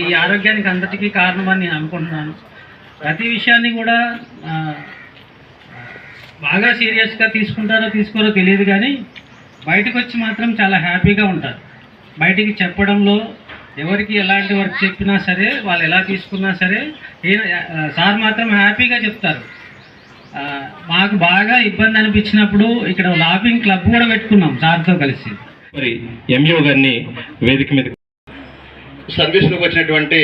ఈ ఆరోగ్యానికి అంతటికీ కారణమని నేను అనుకుంటున్నాను. ప్రతి విషయాన్ని కూడా బాగా సీరియస్గా తీసుకోరో తెలియదు, కానీ బయటకు వచ్చి మాత్రం చాలా హ్యాపీగా ఉంటారు. బయటికి చెప్పడంలో ఎవరికి ఎలాంటి వర్క్ చెప్పినా సరే, వాళ్ళు ఎలా తీసుకున్నా సరే, సార్ మాత్రం హ్యాపీగా చెప్తారు. మాకు బాగా ఇబ్బంది అనిపించినప్పుడు ఇక్కడ లాఫింగ్ క్లబ్ కూడా పెట్టుకున్నాం సార్తో కలిసి. మరి ఎంఈఓ గారిని వేదిక మీద సర్వీస్లోకి వచ్చినటువంటి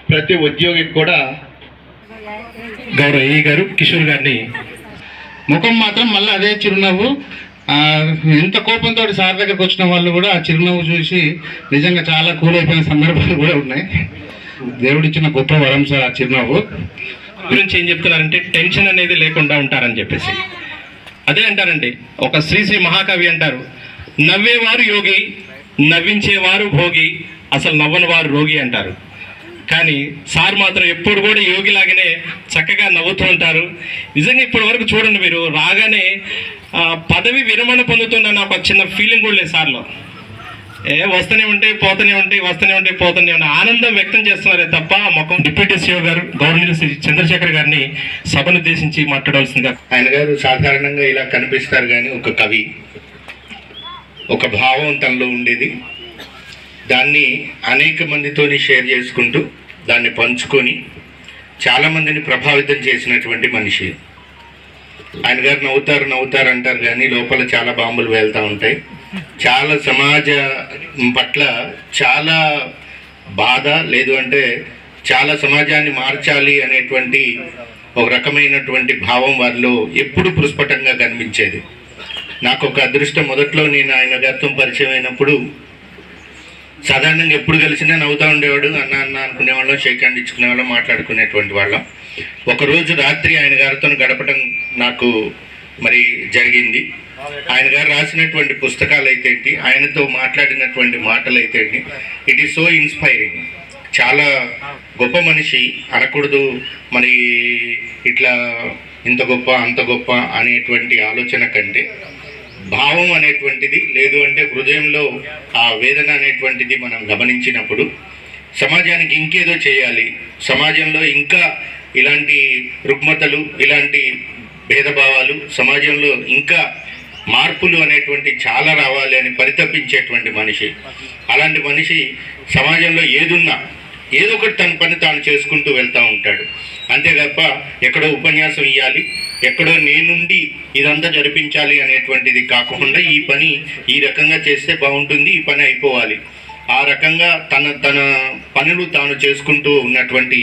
ప్రతి ఉద్యోగికి కూడా గౌరవ ఏ గారు కిషోర్ గారిని ముఖం మాత్రం మళ్ళీ అదే చిరునవ్వు. ఎంత కోపంతో సార్ దగ్గరకు వచ్చిన వాళ్ళు కూడా ఆ చిరునవ్వు చూసి నిజంగా చాలా కూల్ అయిపోయిన సందర్భాలు కూడా ఉన్నాయి. దేవుడిచ్చిన గొప్ప వరం సార్ ఆ చిరునవ్వు గురించి. ఏం చెప్తున్నారంటే టెన్షన్ అనేది లేకుండా ఉంటారని చెప్పేసి అదే అంటారండి. ఒక శ్రీ మహాకవి అంటారు, నవ్వేవారు యోగి, నవ్వించేవారు భోగి, అసలు నవ్వని వారు రోగి అంటారు. కానీ సార్ మాత్రం ఎప్పుడు కూడా యోగిలాగానే చక్కగా నవ్వుతూ ఉంటారు. నిజంగా ఇప్పటి వరకు చూడండి, మీరు రాగానే పదవి విరమణ పొందుతున్న ఒక చిన్న ఫీలింగ్ కూడా లేదు సార్లో. వస్తూనే ఉంటాయి పోతూనే ఉంటాయి, వస్తూనే ఉంటాయి పోతూనే ఉంటాయి, ఆనందం వ్యక్తం చేస్తున్నారే తప్ప మొఖం. డిప్యూటీ సీఓ గారు గవర్నర్ శ్రీ చంద్రశేఖర్ గారిని సభను ఉద్దేశించి మాట్లాడవలసిందిగా. ఆయన గారు సాధారణంగా ఇలా కనిపిస్తారు, కానీ ఒక కవి, ఒక భావం తనలో ఉండేది. దాన్ని అనేక మందితోని షేర్ చేసుకుంటూ దాన్ని పంచుకొని చాలామందిని ప్రభావితం చేసినటువంటి మనిషి. ఆయన గారు నవ్వుతారు అంటారు, కానీ లోపల చాలా బాంబులు వెళ్తూ ఉంటాయి. చాలా సమాజ పట్ల చాలా బాధ, లేదు అంటే చాలా సమాజాన్ని మార్చాలి అనేటువంటి ఒక రకమైనటువంటి భావం వారిలో ఎప్పుడు ప్రస్ఫుటంగా కనిపించేది. నాకు ఒక అదృష్టం, మొదట్లో నేను ఆయన గారితో పరిచయం అయినప్పుడు సాధారణంగా ఎప్పుడు కలిసినా నవ్వుతూ ఉండేవాడు. అన్న అనుకునేవాళ్ళం, షేక్ హ్యాండ్ ఇచ్చుకునేవాళ్ళం, మాట్లాడుకునేటువంటి వాళ్ళం. ఒకరోజు రాత్రి ఆయన గారితో గడపడం నాకు మరి జరిగింది. ఆయన గారు రాసినటువంటి పుస్తకాలు అయితే ఏంటి, ఆయనతో మాట్లాడినటువంటి మాటలు అయితే ఏంటి, ఇట్ ఈస్ సో ఇన్స్పైరింగ్. చాలా గొప్ప మనిషి అనకూడదు, మరి ఇట్లా ఇంత గొప్ప అంత గొప్ప అనేటువంటి ఆలోచన కంటే భావం అనేటువంటిది, లేదు అంటే హృదయంలో ఆ వేదన అనేటువంటిది మనం గమనించినప్పుడు సమాజానికి ఇంకేదో చేయాలి, సమాజంలో ఇంకా ఇలాంటి రుగ్మతలు, ఇలాంటి భేదభావాలు, సమాజంలో ఇంకా మార్పులు అనేటువంటి చాలా రావాలి అని పరితపించేటువంటి మనిషి. అలాంటి మనిషి సమాజంలో ఏదున్నా ఏదో ఒకటి తన పని తాను చేసుకుంటూ వెళ్తూ ఉంటాడు. అంతే తప్ప ఎక్కడో ఉపన్యాసం ఇవ్వాలి, ఎక్కడో నేనుండి ఇదంతా జరిపించాలి అనేటువంటిది కాకుండా ఈ పని ఈ రకంగా చేస్తే బాగుంటుంది, ఈ పని అయిపోవాలి, ఆ రకంగా తన పనులు తాను చేసుకుంటూ ఉన్నటువంటి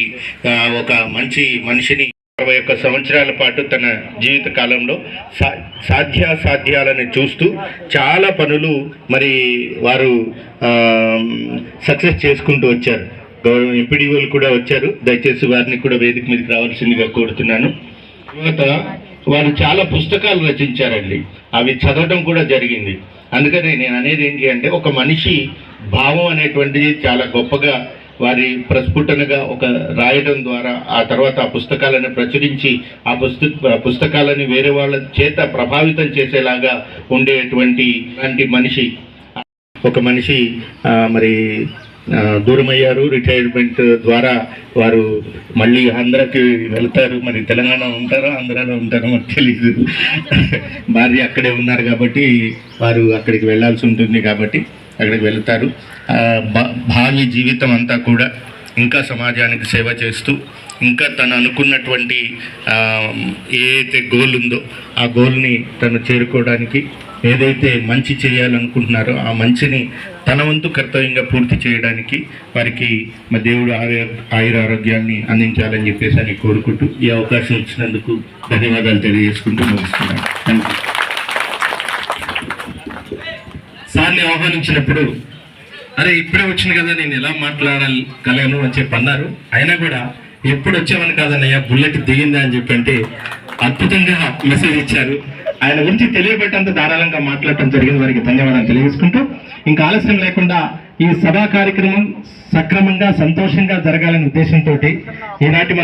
ఒక మంచి మనిషిని 21 సంవత్సరాల పాటు తన జీవిత కాలంలో సాధ్యాసాధ్యాలను చూస్తూ చాలా పనులు మరి వారు సక్సెస్ చేసుకుంటూ వచ్చారు. ఎంపీడీఓలు కూడా వచ్చారు, దయచేసి వారిని కూడా వేదిక మీదకి రావాల్సిందిగా కోరుతున్నాను. తర్వాత వారు చాలా పుస్తకాలు రచించారండి, అవి చదవడం కూడా జరిగింది. అందుకని నేను అనేది ఏంటి అంటే, ఒక మనిషి భావం అనేటువంటిది చాలా గొప్పగా వారి ప్రస్ఫుటనగా ఒక రాయడం ద్వారా ఆ తర్వాత ఆ పుస్తకాలను ప్రచురించి ఆ పుస్తకాలని వేరే వాళ్ళ చేత ప్రభావితం చేసేలాగా ఉండేటువంటి మనిషి. ఒక మనిషి మరి దూరమయ్యారు, రిటైర్మెంట్ ద్వారా వారు మళ్ళీ ఆంధ్రాకి వెళ్తారు. మరి తెలంగాణ ఉంటారో ఆంధ్రాలో ఉంటారో మనకు తెలీదు. భార్య అక్కడే ఉన్నారు కాబట్టి వారు అక్కడికి వెళ్ళాల్సి ఉంటుంది, కాబట్టి అక్కడికి వెళ్తారు. భావి జీవితం అంతా కూడా ఇంకా సమాజానికి సేవ చేస్తూ ఇంకా తను అనుకున్నటువంటి ఏదైతే గోల్ ఉందో ఆ గోల్ని తను చేరుకోవడానికి, ఏదైతే మంచి చేయాలనుకుంటున్నారో ఆ మంచిని తన వంతు కర్తవ్యంగా పూర్తి చేయడానికి వారికి మా దేవుడు ఆయురారోగ్యాన్ని అందించాలని చెప్పేసి అని కోరుకుంటూ ఈ అవకాశం ఇచ్చినందుకు ధన్యవాదాలు తెలియజేసుకుంటూ ముగిస్తున్నాను. Thank you. సార్ని ఆహ్వానించినప్పుడు అరే ఇప్పుడే వచ్చింది కదా నేను ఎలా మాట్లాడగలను అని చెప్పి అన్నారు. అయినా కూడా ఎప్పుడు వచ్చేవని కాదన్నయ్యా, బుల్లెట్ దిగిందా అని చెప్పి అంటే అద్భుతంగా మెసేజ్ ఇచ్చారు. ఆయన గురించి తెలియబెట్టంత ధారాళంగా మాట్లాడటం జరిగింది. వారికి ధన్యవాదాలు తెలియజేసుకుంటూ ఇంకా ఆలస్యం లేకుండా ఈ సభా కార్యక్రమం సక్రమంగా సంతోషంగా జరగాలనే ఉద్దేశంతో ఈనాటి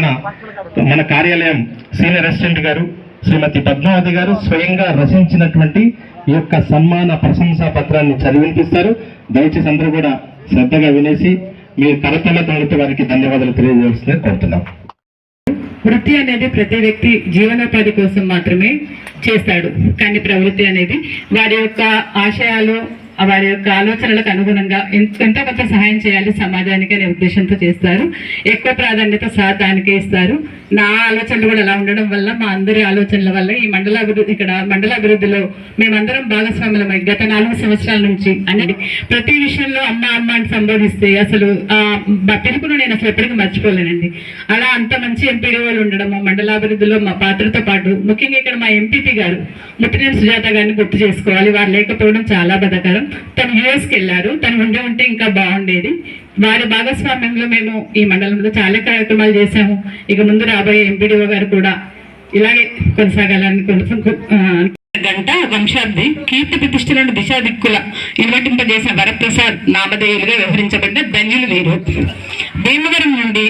మన కార్యాలయం సీనియర్ అసిస్టెంట్ గారు శ్రీమతి పద్మావతి గారు స్వయంగా రచించినటువంటి ఈ యొక్క సన్మాన ప్రశంసా పత్రాన్ని చదివినిపిస్తారు. దయచేసి అందరూ కూడా శ్రద్ధగా వినేసి మీ కరతలతో వారికి ధన్యవాదాలు తెలియజేస్తే కోరుతున్నాం. వృత్తి అనేది ప్రతి వ్యక్తి జీవనోపాధి కోసం మాత్రమే చేస్తాడు, కానీ ప్రవృత్తి అనేది వారి యొక్క ఆశయాలు, వారి యొక్క ఆలోచనలకు అనుగుణంగా ఎంతో కొంత సహాయం చేయాలి సమాజానికి అనే ఉద్దేశంతో చేస్తారు. ఎక్కువ ప్రాధాన్యత దానికే ఇస్తారు. నా ఆలోచనలు కూడా అలా ఉండడం వల్ల, మా అందరి ఆలోచనల వల్ల ఈ మండలాభివృద్ధిలో మేమందరం భాగస్వాములమై గత 4 సంవత్సరాల నుంచి అనేది ప్రతి విషయంలో అమ్మ అని సంబోధిస్తే అసలు పిలుపును నేను అసలు ఎప్పటికీ మర్చిపోలేనండి. అలా అంత మంచి ఎంపీడీఓలు ఉండడం మా మండలాభివృద్ధిలో మా పాత్రతో పాటు, ముఖ్యంగా ఇక్కడ మా ఎంపీపీ గారు ముట్టినేని సుజాత గారిని గుర్తు చేసుకోవాలి. వారు లేకపోవడం చాలా బాధాకరం. తను యుఎస్కి వెళ్ళారు. తను ఉంటే ఇంకా బాగుండేది. వారి భాగస్వామ్యంలో మేము ఈ మండలంలో చాలా కార్యక్రమాలు చేశాము. ఇక ముందు రాబోయే ఎంపీడీఓ గారు కూడా ఇలాగే కొనసాగాలని గంట వంశాబ్ది కీర్తి ప్రతిష్టలను దిశాదిక్కుల నిర్వర్తింపజేసిన వరప్రసాద్ నామధేయులుగా వ్యవహరించబడ్డ ధన్యులు వీరు. భీమవరం నుండి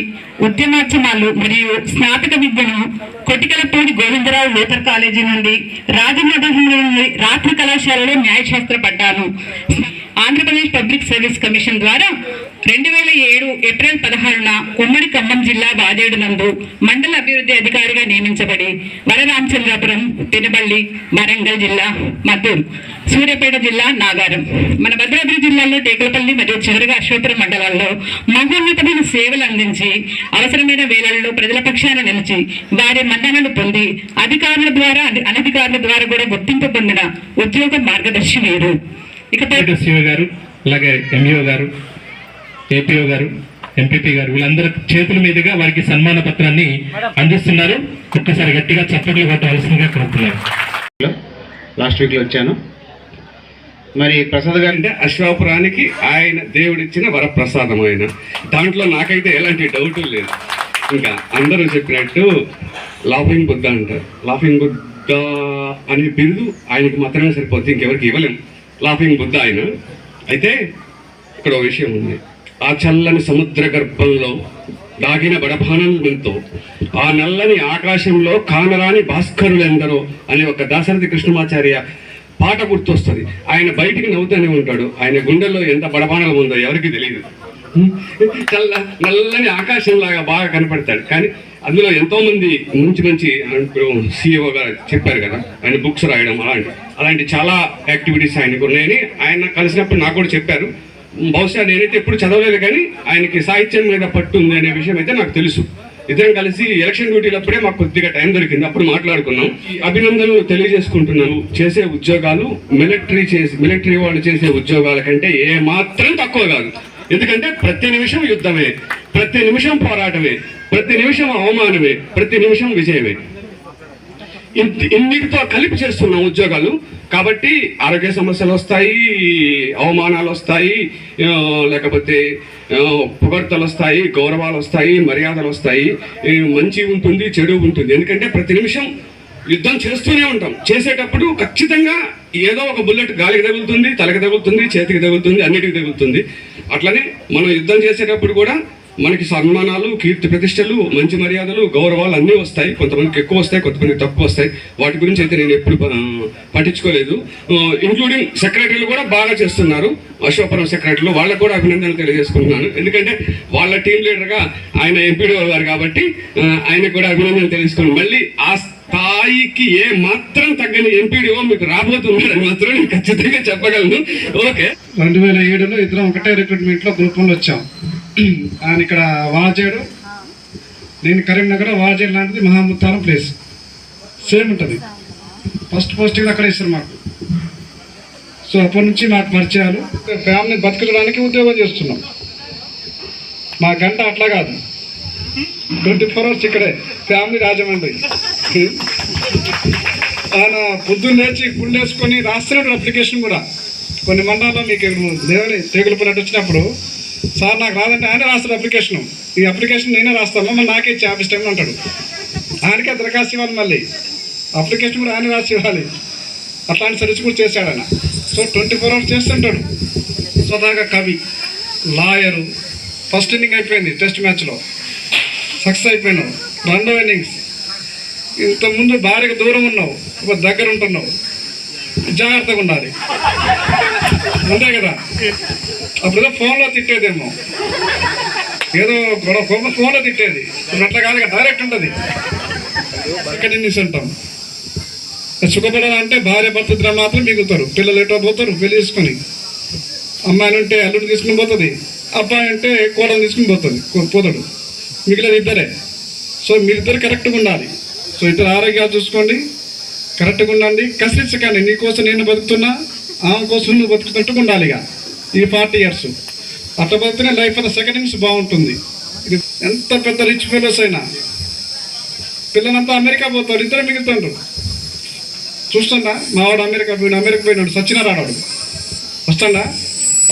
ఉద్యమాచమాలు మరియు స్నాతక విద్యను కొటికలపూడి గోవిందరావు లూథర్ కాలేజీ నుండి, రాజమహేంద్రవరం రాత్రి కళాశాలలో న్యాయశాస్త్ర పడ్డాను. ఆంధ్రప్రదేశ్ పబ్లిక్ సర్వీస్ కమిషన్ ద్వారా 2007 ఏప్రిల్ 16న ఉమ్మడి ఖమ్మం జిల్లా బాదేడు నందు మండల అభివృద్ధి అధికారిగా నియమించబడి వరరామచంద్రాపురం, తినబల్లి, వరంగల్ జిల్లా, మద్దూరు, సూర్యాపేట జిల్లా, నాగారం, మన భద్రాద్రి జిల్లాలో టేకులపల్లి మరియు చివరిగా అశ్వపురం మండలాల్లో మహోన్నతమైన సేవలు అందించి అవసరమైన వేళల్లో ప్రజల పక్షాన నిలిచి వారి మన్ననలు పొంది అధికారుల ద్వారా అనధికారుల ద్వారా కూడా గుర్తింపు పొందిన ఉద్యోగ మార్గదర్శి వీరు. ఇకపై సిఓ గారు, అలాగే ఎంఈఓ గారు, ఏపీఓ గారు, ఎంపీపీ గారు వీళ్ళందరి చేతుల మీదుగా వారికి సన్మాన పత్రాన్ని అందిస్తున్నారు. ఒక్కసారి గట్టిగా చప్పట్లు కొట్టవలసిందిగా కోరుతున్నారు. లాస్ట్ వీక్లో వచ్చాను. మరి ప్రసాద్ గారు అంటే అశ్వాపురానికి ఆయన దేవుడిచ్చిన వరప్రసాదం ఆయన. దాంట్లో నాకైతే ఎలాంటి డౌట్ లేదు. ఇంకా అందరూ చెప్పినట్టు లాఫింగ్ బుద్ధ అంటారు. లాఫింగ్ బుద్ధ అనే బిరుదు ఆయనకి మాత్రమే సరిపోద్ది, ఇంకెవరికి ఇవ్వలేము. లాఫింగ్ బుద్ధ ఆయన. అయితే ఇక్కడ ఒక విషయం ఉంది. ఆ చల్లని సముద్ర గర్భంలో దాగిన బడభానంతో, ఆ నల్లని ఆకాశంలో కానరాని భాస్కరులెందరో అనే ఒక దాశరథి కృష్ణమాచార్య పాట గుర్తొస్తుంది. ఆయన బయటికి నవ్వుతూనే ఉంటాడు. ఆయన గుండెల్లో ఎంత బడబాణం ఉందో ఎవరికి తెలియదు. నల్లని ఆకాశంలాగా బాగా కనపడతాడు. కానీ అందులో ఎంతోమంది మంచి ఇప్పుడు సిఇఓ గారు చెప్పారు కదా, ఆయన బుక్స్ రాయడం అలాంటి చాలా యాక్టివిటీస్ ఆయనకు ఉన్నాయని ఆయన కలిసినప్పుడు నాకు కూడా చెప్పారు. బహుశా నేనైతే ఎప్పుడు చదవలేదు, కానీ ఆయనకి సాహిత్యం మీద పట్టు ఉంది అనే విషయం అయితే నాకు తెలుసు. ఇద్దరం కలిసి ఎలక్షన్ డ్యూటీలప్పుడే మాకు కొద్దిగా టైం దొరికింది, అప్పుడు మాట్లాడుకున్నాం. ఈ అభినందనలు తెలియజేసుకుంటున్నాను. చేసే ఉద్యోగాలు మిలిటరీ వాళ్ళు చేసే ఉద్యోగాల కంటే ఏ మాత్రం తక్కువ కాదు. ఎందుకంటే ప్రతి నిమిషం యుద్ధమే, ప్రతి నిమిషం పోరాటమే, ప్రతి నిమిషం అవమానమే, ప్రతి నిమిషం విజయమే. ఇన్నిటితో కలిపి చేస్తున్నాం ఉద్యోగాలు. కాబట్టి ఆరోగ్య సమస్యలు వస్తాయి, అవమానాలు వస్తాయి, లేకపోతే పొగడ్తలు వస్తాయి, గౌరవాలు వస్తాయి, మర్యాదలు వస్తాయి, మంచి ఉంటుంది, చెడు ఉంటుంది. ఎందుకంటే ప్రతి నిమిషం యుద్ధం చేస్తూనే ఉంటాం. చేసేటప్పుడు ఖచ్చితంగా ఏదో ఒక బుల్లెట్ గాలికి తగులుతుంది, తలకి తగులుతుంది, చేతికి తగులుతుంది, అన్నిటికి తగులుతుంది. అట్లనే మనం యుద్ధం చేసేటప్పుడు కూడా మనకి సన్మానాలు, కీర్తి ప్రతిష్టలు, మంచి మర్యాదలు, గౌరవాలు అన్నీ వస్తాయి. కొంతమందికి ఎక్కువ వస్తాయి, కొంతమందికి తక్కువ వస్తాయి. వాటి గురించి అయితే నేను ఎప్పుడు పట్టించుకోలేదు. ఇంక్లూడింగ్ సెక్రటరీలు కూడా బాగా చేస్తున్నారు. అశ్వాపురం సెక్రటరీలు వాళ్ళకు కూడా అభినందనలు తెలియజేసుకుంటున్నాను. ఎందుకంటే వాళ్ళ టీం లీడర్గా ఆయన ఎంపీడీఓ గారు కాబట్టి ఆయనకు కూడా అభినందనలు తెలుసుకున్నాను. మళ్ళీ ఆ స్థాయికి ఏ మాత్రం తగ్గని ఎంపీడీఓ మీకు రాబోతున్నాడని మాత్రం నేను ఖచ్చితంగా చెప్పగలను. ఓకే, 2007లో ఇద్దరం ఒకటే రిక్రూట్మెంట్లో గ్రూప్1లో వచ్చాం. ఆయన ఇక్కడ వాజేడు, నేను కరీంనగర్. వాజేడు లాంటిది మహాముత్తారం ప్లేస్ సేమ్ ఉంటుంది. ఫస్ట్ పోస్టింగ్ అక్కడ ఇస్తారు మాకు. సో అప్పటి నుంచి మాకు పరిచయాలు. ఫ్యామిలీ బతకడానికి ఉద్యోగం చేస్తున్నాం. మా గంట అట్లా కాదు, 24 hours ఇక్కడే. ఫ్యామిలీ రాజమండ్రి. ఆయన పొద్దున్న లేచి గుళ్ళు వేసుకొని రాస్తున్నాడు అప్లికేషన్ కూడా. కొన్ని మండలాల్లో మీకు దేవుని తెగులు పన్నట్టు వచ్చినప్పుడు, సార్ నాకు రాదంటే ఆయన రాస్తాడు అప్లికేషను. ఈ అప్లికేషన్ నేనే రాస్తాను, మళ్ళీ నాకే ఇచ్చి ఆఫీస్ టైంలో అంటాడు. ఆయనకే దరఖాస్తు ఇవ్వాలి, మళ్ళీ అప్లికేషన్ కూడా ఆయన రాసి ఇవ్వాలి. అట్లాంటి సర్వీస్ కూడా చేశాడు ఆయన. సో 24 hours చేస్తుంటాడు. స్వతహాగా కవి, లాయరు. ఫస్ట్ ఇన్నింగ్ అయిపోయింది, టెస్ట్ మ్యాచ్లో సక్సెస్ అయిపోయినావు. రెండో ఇన్నింగ్స్ ఇంతకుముందు భార్యకు దూరం ఉన్నావు, ఇప్పుడు దగ్గర ఉంటున్నావు. జాగ్రత్తగా ఉండాలి, అంతే కదా. అప్పుడేదో ఫోన్లో తిట్టేదేమో, ఏదో గొడవ ఫోన్లో తిట్టేది. ఇప్పుడు అట్లా కాదు, డైరెక్ట్ ఉంటుంది. సెకండ్ అంటాం. సుఖపడాలంటే భార్య భర్త ఇద్దరు మాత్రం మిగులుతారు. పిల్లలు ఎటో పోతారు పెళ్లి చేసుకొని. అమ్మాయిలు ఉంటే అల్లుడు తీసుకుని పోతుంది, అబ్బాయి అంటే కోడలు తీసుకుని పోతాడు. మిగిలిన ఇద్దరే. సో మీరిద్దరు కరెక్ట్గా ఉండాలి. సో ఇద్దరు ఆరోగ్యాలు చూసుకోండి, కరెక్ట్గా ఉండండి. కసిరించకండి. నీకోసం నేను బతుకుతున్నా, ఆమె కోసం నువ్వు బతుకుతున్నట్టుగా ఉండాలి. ఇక ఈ 40 years అట్లా బతికితే లైఫ్ అంతా సెకండ్ బాగుంటుంది. ఇది ఎంత పెద్ద రిచ్ ఫెలోస్ అయినా పిల్లలంతా అమెరికా పోతారు, ఇద్దరు మిగులుతుండ్రు. చూస్తుండా మావాడు అమెరికా పోయినాడు, సచ్చినారాడు వాడు. వస్తుండా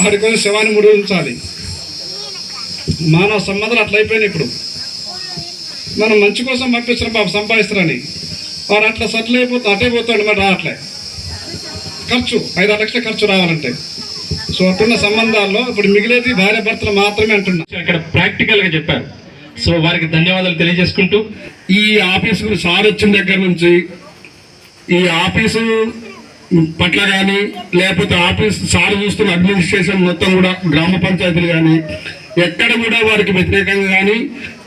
వాడి కోసం శవాన్ని 3 రోజులు ఉంచాలి. మానవ సంబంధాలు అట్లా అయిపోయినాయి. ఇప్పుడు మనం మంచి కోసం పంపిస్తున్నాం, పాప సంపాదిస్తారని. వాడు అట్లా సెటిల్ అటే పోతాడు, మరి రావట్లే. ఖర్చు 5-6 లక్షల ఖర్చు రావాలంటే. సో అట్టున్న సంబంధాల్లో ఇప్పుడు మిగిలేది భార్య భర్తలు మాత్రమే అంటున్నా. ఇక్కడ ప్రాక్టికల్గా చెప్పారు. సో వారికి ధన్యవాదాలు తెలియజేసుకుంటూ, ఈ ఆఫీసు సార్ వచ్చిన దగ్గర నుంచి ఈ ఆఫీసు పట్ల కానీ, లేకపోతే ఆఫీస్ సార్ చూస్తున్న అడ్మినిస్ట్రేషన్ మొత్తం కూడా, గ్రామ పంచాయతీలు కానీ ఎక్కడ కూడా వారికి వ్యతిరేకంగా కానీ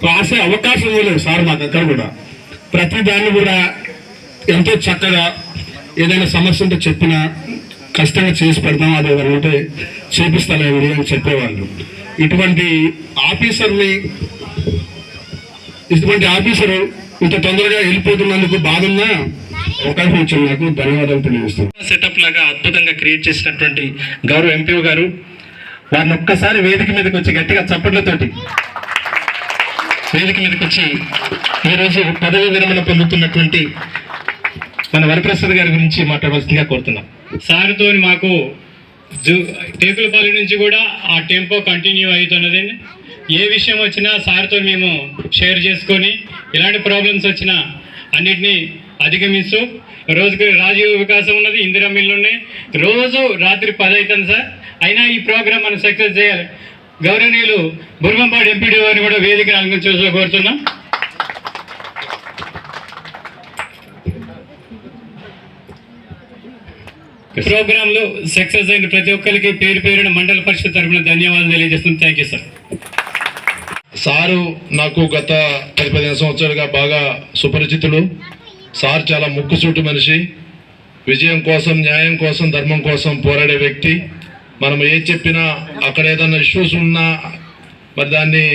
రాసే అవకాశం ఇవ్వలేదు సార్ మాకు. ఎక్కడ కూడా ప్రతి దాన్ని కూడా ఎంతో చక్కగా ఏదైనా సమస్య ఉంటే చెప్పినా కష్టంగా చేసి పెడతాం, అది ఎవరంటే చేపిస్తలేదు అని చెప్పేవాళ్ళు. ఇటువంటి ఆఫీసరు ఇంత తొందరగా వెళ్ళిపోతున్నందుకు బాగున్నా అవకాశం ఇచ్చిన నాకు ధన్యవాదాలు తెలియజేస్తున్నాను. సెటప్ లాగా అద్భుతంగా క్రియేట్ చేసినటువంటి గౌరవ ఎంపీ గారు, వారిని ఒక్కసారి వేదిక మీదకి వచ్చి గట్టిగా చప్పట్లతోటి వేదిక మీదకి వచ్చి ఈరోజు పదవి విరమణ పొందుతున్నటువంటి మన వరప్రసాద్ గారి గురించి మాట్లాడవలసిందిగా కోరుతున్నాం. సార్తో మాకు టేకులపల్లి నుంచి కూడా ఆ టెంపో కంటిన్యూ అవుతున్నదండి. ఏ విషయం వచ్చినా సార్తో మేము షేర్ చేసుకొని, ఎలాంటి ప్రాబ్లమ్స్ వచ్చినా అన్నిటినీ అధిగమిస్తూ, రోజుకి రాజీవ్ వికాసం ఉన్నది, ఇందిరా మిల్లు ఉన్నాయి, రోజు రాత్రి 10 అవుతుంది సార్. అయినా ఈ ప్రోగ్రామ్ మనం సక్సెస్ చేయాలి. గౌరవనీయులు బుర్గంపాడు ఎంపీడీ వారిని కూడా వేదిక అలంకరించవలసిందిగా కోరుతున్నాం. ప్రోగ్రాంలో సక్సెస్ అయిన ప్రతి ఒక్కరికి పేరు పేరున మండల పరిషత్ తరఫున ధన్యవాదాలు తెలియజేస్తున్నాం. Thank you sir. సారు నాకు గత 10-15 సంవత్సరాలుగా బాగా సుపరిచితులు. సార్ చాలా ముక్కుసూటి మనిషి, విజయం కోసం, న్యాయం కోసం, ధర్మం కోసం పోరాడే వ్యక్తి. మనం ఏం చెప్పినా, అక్కడ ఏదైనా ఇష్యూస్ ఉన్నా మరి దాన్ని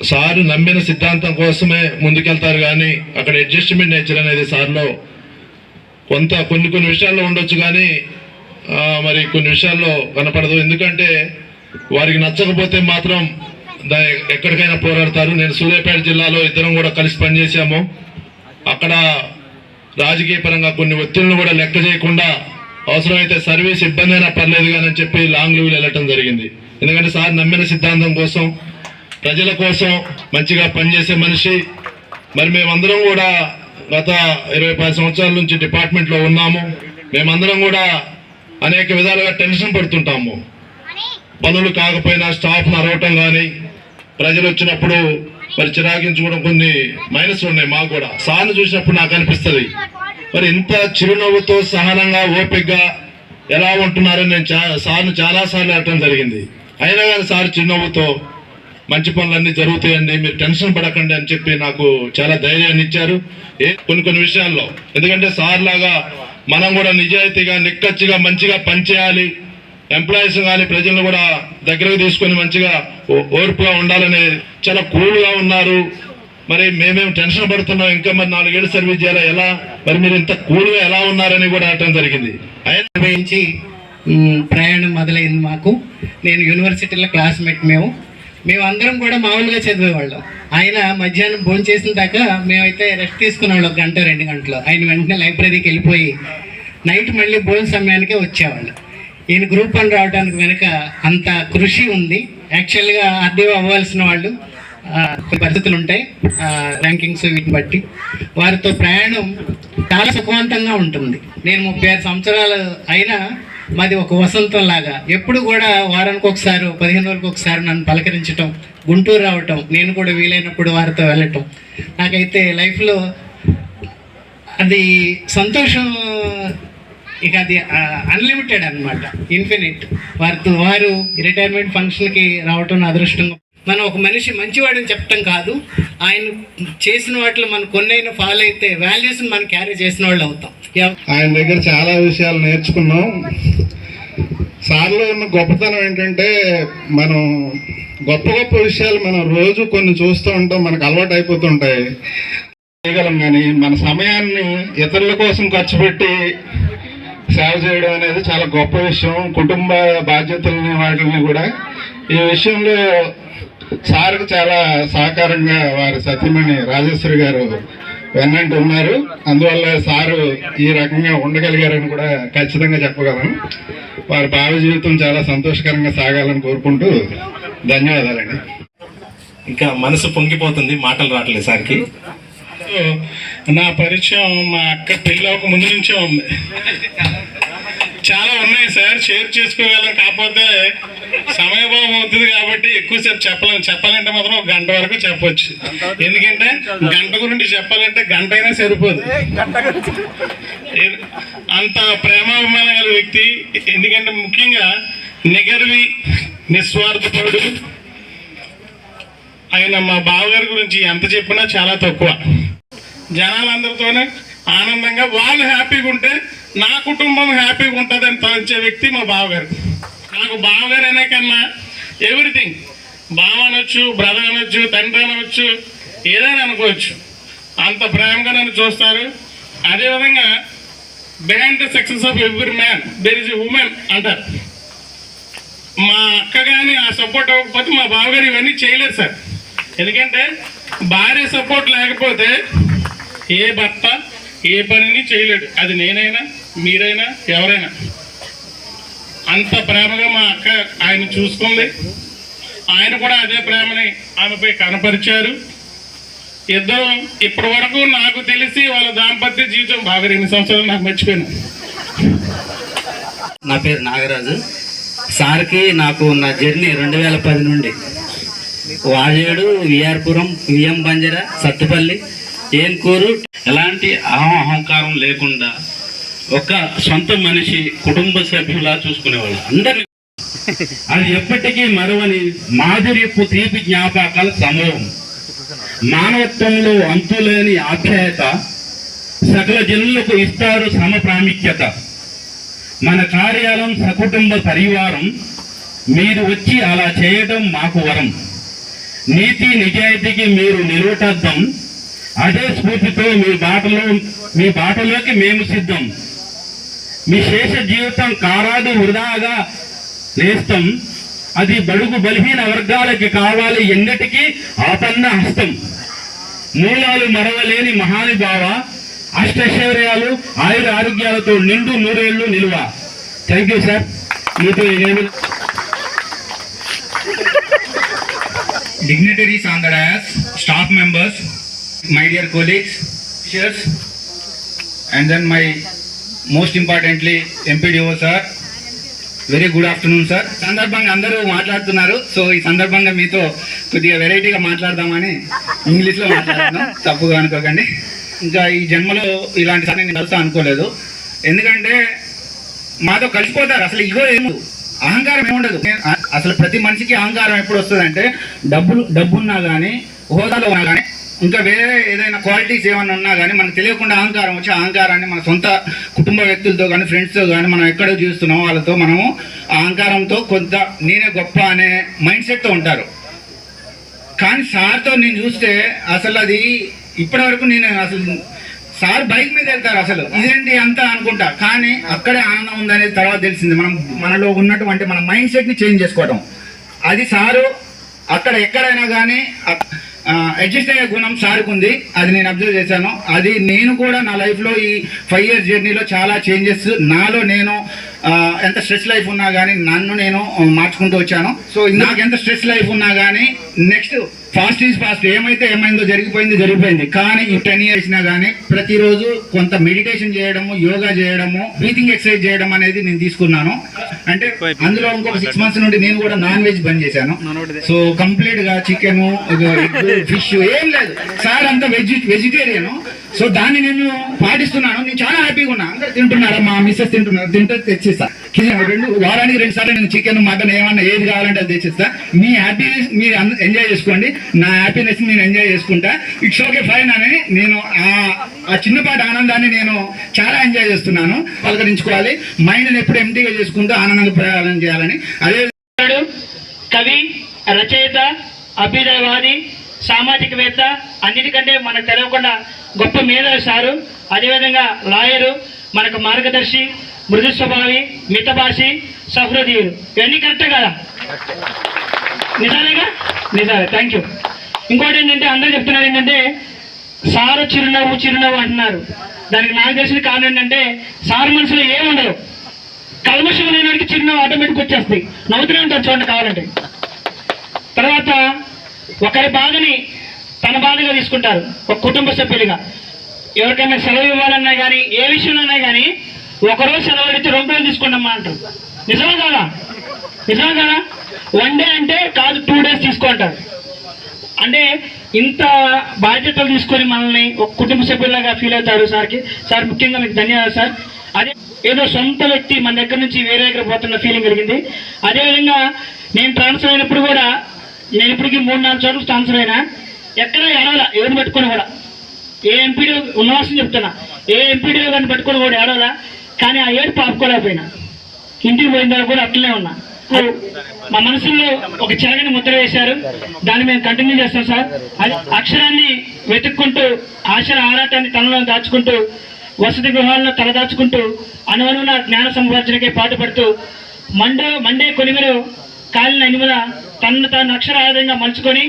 సారు నమ్మిన సిద్ధాంతం కోసమే ముందుకెళ్తారు. కానీ అక్కడ అడ్జస్ట్మెంట్ నేచర్ అనేది సార్లో కొన్ని విషయాల్లో ఉండొచ్చు, కానీ మరి కొన్ని విషయాల్లో కనపడదు. ఎందుకంటే వారికి నచ్చకపోతే మాత్రం ఎక్కడికైనా పోరాడతారు. నేను సూర్యాపేట జిల్లాలో ఇద్దరం కూడా కలిసి పనిచేశాము. అక్కడ రాజకీయ పరంగా కొన్ని ఒత్తిళ్లను కూడా లెక్క చేయకుండా అవసరమైతే సర్వీస్ ఇబ్బంది అయినా పర్లేదు కానీ అని చెప్పి లాంగ్ లీవ్లు వెళ్ళటం జరిగింది. ఎందుకంటే సార్ నమ్మిన సిద్ధాంతం కోసం, ప్రజల కోసం మంచిగా పనిచేసే మనిషి. మరి మేమందరం కూడా గత 20-10 సంవత్సరాల నుంచి డిపార్ట్మెంట్లో ఉన్నాము. మేమందరం కూడా అనేక విధాలుగా టెన్షన్ పడుతుంటాము. పనులు కాకపోయినా స్టాఫ్ను అరవటం కానీ, ప్రజలు వచ్చినప్పుడు మరి చిరాకించుకోవడం, కొన్ని మైనస్లు ఉన్నాయి మాకు కూడా. సార్ను చూసినప్పుడు నాకు అనిపిస్తుంది, మరి ఇంత చిరునవ్వుతో సహనంగా ఓపికగా ఎలా ఉంటున్నారని నేను సార్ను చాలాసార్లు అడగడం జరిగింది. అయినా కానీ సార్ చిరునవ్వుతో మంచి పనులన్నీ జరుగుతాయండి, మీరు టెన్షన్ పడకండి అని చెప్పి నాకు చాలా ధైర్యాన్ని ఇచ్చారు కొన్ని విషయాల్లో. ఎందుకంటే సార్ లాగా మనం కూడా నిజాయితీగా, నిక్కచ్చిగా, మంచిగా పనిచేయాలి. ఎంప్లాయీస్ కానీ ప్రజలను కూడా దగ్గరకు తీసుకొని మంచిగా ఓర్పుగా ఉండాలని చాలా కూల్గా ఉన్నారు. మరి మేమేం టెన్షన్ పడుతున్నాం, ఇంకా మరి 4 ఏళ్ళు సర్వీస్ చేయాలా, ఎలా, మరి మీరు ఇంత కూల్గా ఎలా ఉన్నారని కూడా అనటం జరిగింది. నుంచి ప్రయాణం మొదలైంది మాకు. నేను యూనివర్సిటీలో క్లాస్మేట్. మేమందరం కూడా మామూలుగా చదివేవాళ్ళం. ఆయన మధ్యాహ్నం భోజనం చేసిన దాకా మేమైతే రెస్ట్ తీసుకునేవాళ్ళం 1-2 గంటలు. ఆయన వెంటనే లైబ్రరీకి వెళ్ళిపోయి నైట్ మళ్ళీ భోజన సమయానికే వచ్చేవాళ్ళు. ఈయన గ్రూప్ 1 రావడానికి వెనుక అంత కృషి ఉంది. యాక్చువల్గా ఆర్డీఓ అవ్వాల్సిన వాళ్ళు కొన్ని పరిస్థితులు ఉంటాయి, ర్యాంకింగ్స్ వీటిని బట్టి. వారితో ప్రయాణం చాలా సుఖవంతంగా ఉంటుంది. నేను 36 సంవత్సరాలు అయినా మాది ఒక వసంతం లాగా. ఎప్పుడు కూడా వారానికి ఒకసారి, 15 రోజులకు ఒకసారి నన్ను పలకరించటం, గుంటూరు రావటం, నేను కూడా వీలైనప్పుడు వారితో వెళ్ళటం, నాకైతే లైఫ్లో అది సంతోషం. ఇక అది అన్లిమిటెడ్ అన్నమాట, ఇన్ఫినిట్. వారు రిటైర్మెంట్ ఫంక్షన్కి రావటం నా అదృష్టంగా మనం ఒక మనిషి మంచివాడని చెప్పటం కాదు, ఆయన చేసిన వాటిలో మనం కొన్నైనా ఫాలో అయితే వాల్యూస్ని మనం క్యారీ చేసిన వాళ్ళు అవుతాం. ఆయన దగ్గర చాలా విషయాలు నేర్చుకున్నాం. సార్లో ఉన్న గొప్పతనం ఏంటంటే మనం గొప్ప గొప్ప విషయాలు మనం రోజు కొన్ని చూస్తూ ఉంటాం, మనకు అలవాటు అయిపోతుంటాయి చేయగలం. కానీ మన సమయాన్ని ఇతరుల కోసం ఖర్చు పెట్టి సేవ చేయడం అనేది చాలా గొప్ప విషయం. కుటుంబ బాధ్యతలని వాటిని కూడా ఈ విషయంలో సార్కు చాలా సహకారంగా వారి సతీమణి రాజేశ్వరి గారు వెన్నంటి ఉన్నారు. అందువల్ల సారు ఈ రకంగా ఉండగలిగారని కూడా ఖచ్చితంగా చెప్పగలను. వారి భావి జీవితం చాలా సంతోషకరంగా సాగాలని కోరుకుంటూ ధన్యవాదాలండి. ఇంకా మనసు పొంగిపోతుంది, మాటలు రావట్లేదు సార్కి. నా పరిచయం మా అక్క పెళ్ళి ఒక ముందు నుంచే ఉంది. చాలా ఉన్నాయి సార్, షేర్ చేసుకోగలం. కాకపోతే సమయభావం అవుతుంది కాబట్టి ఎక్కువసేపు చెప్పాలంటే మాత్రం ఒక గంట వరకు చెప్పొచ్చు. ఎందుకంటే గంట గురించి చెప్పాలంటే గంట అయినా సరిపోదు, అంత ప్రేమాభిమానం గల వ్యక్తి. ఎందుకంటే ముఖ్యంగా నిగర్వి, నిస్వార్థపరుడు. ఆయన మా బావగారి గురించి ఎంత చెప్పినా చాలా తక్కువ. జనాలందరితోనే ఆనందంగా వాళ్ళు హ్యాపీగా ఉంటే నా కుటుంబం హ్యాపీగా ఉంటుందని తలంచే వ్యక్తి మా బావగారు. నాకు బావగారు అనే కన్నా ఎవ్రీథింగ్, బావ అనొచ్చు, బ్రదర్ అనొచ్చు, తండ్రి అనవచ్చు, ఏదైనా అనుకోవచ్చు. అంత ప్రేమగా నన్ను చూస్తారు. అదేవిధంగా behind the success of every man there is a woman అంటారు. మా అక్క కానీ ఆ సపోర్ట్ అవ్వకపోతే మా బావగారు ఇవన్నీ చేయలేరు సార్. ఎందుకంటే భార్య సపోర్ట్ లేకపోతే ఏ భర్త ఏ పనిని చేయలేడు. అది నేనైనా మీరైనా ఎవరైనా. అంత ప్రేమగా మా అక్క ఆయన చూసుకుంది. ఆయన కూడా అదే ప్రేమని ఆమెపై కనపరిచారు. ఇద్దరు ఇప్పటి వరకు నాకు తెలిసి వాళ్ళ దాంపత్య జీవితం బాగా 2 సంవత్సరాలు నాకు మర్చిపోయాను. నా పేరు నాగరాజు. సార్కి నాకు నా జర్నీ 2010 నుండి వాజేడు, విఆర్పురం, విఎం బంజర, సత్తుపల్లి, ఏన్కూరు, ఎలాంటి అహంకారం లేకుండా ఒక సొంత మనిషి కుటుంబ సభ్యులా చూసుకునేవాళ్ళు అందరినీ. అది ఎప్పటికీ మరువని మాధుర్యపు తీపి జ్ఞాపకాల సమూహం. మానవత్వంలో అంతులేని ఆప్యాయత, సకల జనులకు ఇస్తారు సమ ప్రాముఖ్యత. మన కార్యాలయం సకుటుంబ పరివారం, మీరు వచ్చి అలా చేయడం మాకు వరం. నీతి నిజాయితీకి మీరు నిలువటద్దం, అదే స్ఫూర్తితో మీ బాటలోకి మేము సిద్ధం. మీ శేష జీవితం కారాదు వృధాగా నేస్తం, అది బడుగు బలహీన వర్గాలకి కావాలి ఎన్నటికీ ఆపన్న హస్తం. మూలాలు మరవలేని మహానుభావ, అష్టైశ్వర్యాలు ఆయుర ఆరోగ్యాలతో నిండు 100 ఏళ్ళు నిలువ. Thank you sir. మీతో ఏమి Dignitaries on the dais, staff members, my dear colleagues, cheers, and then my most importantly MPDO sir, very good afternoon sir. సందర్భంగా అందరూ మాట్లాడుతున్నారు, సో ఈ సందర్భంగా మీతో కొద్దిగా వెరైటీగా మాట్లాడదామని ఇంగ్లీష్లో మాట్లాడుతున్నాను, తప్పుగా అనుకోకండి. ఇంకా ఈ జన్మలో ఇలాంటి సార్ నేను కలుస్తా అనుకోలేదు. ఎందుకంటే మాతో కలిసిపోతారు. అసలు ఇగో ఏమో అహంకారం ఏముండదు. అసలు ప్రతి మనిషికి అహంకారం ఎప్పుడు వస్తుందంటే డబ్బున్నా కానీ, హోదాలో ఉన్నా కానీ, ఇంకా వేరే ఏదైనా క్వాలిటీస్ ఏమైనా ఉన్నా కానీ మనకు తెలియకుండా అహంకారం వచ్చి అహంకారాన్ని మన సొంత కుటుంబ వ్యక్తులతో కానీ, ఫ్రెండ్స్తో కానీ మనం ఎక్కడో చూస్తున్నామో వాళ్ళతో మనము అహంకారంతో కొంత నేనే గొప్ప అనే మైండ్ సెట్తో ఉంటారు. కానీ సార్తో నేను చూస్తే అసలు అది ఇప్పటి వరకు నేను అసలు సార్ బైక్ మీద వెళ్తారు, అసలు ఇదేంటి అంతా అనుకుంటా. కానీ అక్కడే ఆనందం ఉందనేది తర్వాత తెలిసింది. మనలో ఉన్నటువంటి మన మైండ్ సెట్ని చేంజ్ చేసుకోవటం, అది సారు అక్కడ ఎక్కడైనా కానీ అడ్జస్ట్ అయ్యే గుణం సార్కు ఉంది. అది నేను అబ్జర్వ్ చేశాను. అది నేను కూడా నా లైఫ్లో ఈ 5 years జర్నీలో చాలా చేంజెస్ నాలో నేను ఎంత స్ట్రెస్ లైఫ్ ఉన్నా కానీ నన్ను నేను మార్చుకుంటూ వచ్చాను. సో నాకు ఎంత స్ట్రెస్ లైఫ్ ఉన్నా కానీ నెక్స్ట్ ఫాస్ట్ ఈజ్ ఫాస్ట్, ఏమైందో జరిగిపోయింది. కానీ ఈ 10 years కానీ ప్రతిరోజు కొంత మెడిటేషన్ చేయడము, యోగా చేయడము, బ్రీతింగ్ ఎక్సర్సైజ్ చేయడం అనేది నేను తీసుకున్నాను. అంటే అందులో ఇంకొక 6 months నుండి నేను కూడా నాన్ వెజ్ బంద్ చేశాను. సో కంప్లీట్ గా చికెన్, ఫిష్ ఏం లేదు సార్, అంతా వెజిటేరియన్. సో దాన్ని నేను పాటిస్తున్నాను. నేను చాలా హ్యాపీగా ఉన్నా. అందరు తింటున్నారు, మా మిస్సెస్ తింటున్నారు, తింటే తెచ్చిస్తా. వారానికి 2 సార్లు నేను చికెన్ మటన్ ఏమన్నా ఏది కావాలంటే అది తెచ్చిస్తా. మీ హ్యాపీనెస్ మీరు ఎంజాయ్ చేసుకోండి, నా హ్యాపీనెస్ నేను ఎంజాయ్ చేసుకుంటా. ఇట్స్ ఓకే ఫైన్ అని నేను ఆ చిన్నపాటి ఆనందాన్ని నేను చాలా ఎంజాయ్ చేస్తున్నాను. పలకరించుకోవాలి, మైండ్ని ఎప్పుడు ఎంటీగా చేసుకుంటూ ఆనందంగా ప్రయాణం చేయాలని. అదే కవి, రచయిత, అభ్యుదయవాది, సామాజికవేత్త, అన్నిటికంటే మనకు తెలియకుండా గొప్ప మేధావి సారు. అదేవిధంగా లాయరు, మనకు మార్గదర్శి, మృదు స్వభావి, మితభాషి, సహృదయుడు. ఇవన్నీ కరెక్టే కదా? నిజాలేగా? నిజాలే. Thank you. ఇంకోటి ఏంటంటే అందరూ చెప్తున్నారు ఏంటంటే సారు చిరునవ్వు చిరునవ్వు అంటున్నారు. దానికి నాకు తెలిసిన కారణం ఏంటంటే సారు మనసులో ఏముండదు, కల్మషం లేనాడికి చిరునవ్వు ఆటోమేటిక్ వచ్చేస్తాయి, నవ్వుతూనే ఉంటారు చూడండి కావాలంటే. తర్వాత ఒకరి బాధని తన బాధగా తీసుకుంటారు, ఒక కుటుంబ సభ్యులుగా. ఎవరికైనా సెలవు ఇవ్వాలన్నా కానీ ఏ విషయంలోన్నా కానీ ఒకరోజు సెలవు అడిగితే 2 రోజులు తీసుకుంటామా అంటారు. నిజమే కదా? నిజమే కదా? 1 డే అంటే కాదు, 2 days తీసుకుంటారు. అంటే ఇంత బాధ్యతలు తీసుకొని మనల్ని ఒక కుటుంబ సభ్యులాగా ఫీల్ అవుతారు సార్కి. సార్ ముఖ్యంగా మీకు ధన్యవాదాలు సార్. అదే ఏదో సొంత వ్యక్తి మన దగ్గర నుంచి వేరే దగ్గర పోతున్న ఫీలింగ్ కలిగింది. అదేవిధంగా నేను ట్రాన్స్ఫర్ అయినప్పుడు కూడా, నేను ఇప్పటికీ 3-4 చోట్ల ట్రాన్స్ఫర్ అయినా, ఎక్కడ ఏడవలా ఎవరిని పట్టుకొని కూడా. ఏ ఎంపీడీ ఉన్నవాసం చెప్తున్నా, ఏ ఎంపీడీఓ గారిని పట్టుకొని కూడా ఏడవలా. కానీ ఆ ఏడు పాపుకోలేకపోయినా, ఇంటికి పోయిన తర్వాత కూడా అట్లనే ఉన్నా. మా మనసులో ఒక చెరగని ముద్ర వేశారు, దాన్ని మేము కంటిన్యూ చేస్తాం సార్. అది అక్షరాన్ని వెతుక్కుంటూ, ఆశల ఆరాటాన్ని తనలో దాచుకుంటూ, వసతి గృహాల్లో తలదాచుకుంటూ, అనువనున్న జ్ఞాన సంపార్జనకే పాటుపడుతూ, మండే కొలిమిలో కాలిన ఇనుముల తనను తాను అక్షరార్థంగా మలుచుకొని